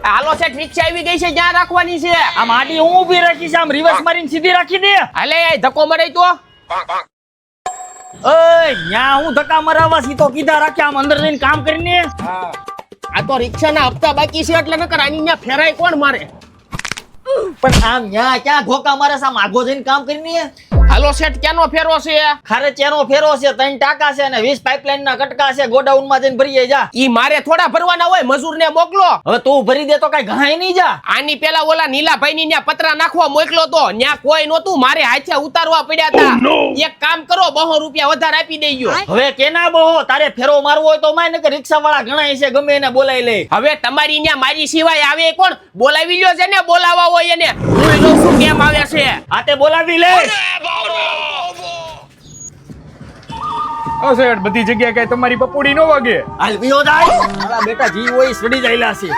હાલો set રિક્ષા આવી ગઈ છે, જ્યાં રાખવાની છે. આ માડી હું ઊભી રાખી છે, આમ રિવર્સ મારીને સીધી રાખી દે. હાલે ધક્કો મરે તો. ઓય ન્યા હું ધક્કા મરાવા સી તો કીધા રાખ્યા, આમ અંદર જઈને કામ કરીને. આ તો રિક્ષાના હપ્તા બાકી છે એટલે નકર આની ન્યા ફેરાય કોણ મારે. પણ આમ ન્યા ક્યાં ધોકા મારે છે, આમ આગો જઈને કામ કરીને. હાલો સેટ ક્યાંનો ફેરો છે? ખારે ચેનો ફેરો છે, 3 ટાકા છે અને 20 પાઇપલાઇન ના કટકા છે. ગોડાઉન માં જઈને ભરી જા. ઈ મારે થોડા ભરવાના હોય, મજૂરને મોકલો. હવે તું ભરી દે તો કઈ ઘાય નહીં જા. આની પેલા ઓલા નીલાભાઈ ની ન્યા પતરા નાખવા મોકલો તો ન્યા કોઈ નહોતું, મારે હાથે ઉતારવા પડ્યા હતા. એક કામ કરો, 200 રૂપિયા વધારે આપી દેજો. હવે કેના બહો તારે ફેરો મારવો હોય તો માય, નકર રિક્ષા વાળા ઘણા છે, ગમે એને બોલાવી લે. હવે તમારી ન્યા મારી સિવાય આવે કોણ? બોલાવી લ્યો છે ને, બોલાવા હોય એને. હું જોઉં છું કેમ આવે છે. આ તે બોલાવી લે. શેઠ બધી જગ્યાએ કઈ તમારી પપોડી ન વાગે. હાલ બીજો જાય. મારા બેટા જી હોય સડી જાયલા છે.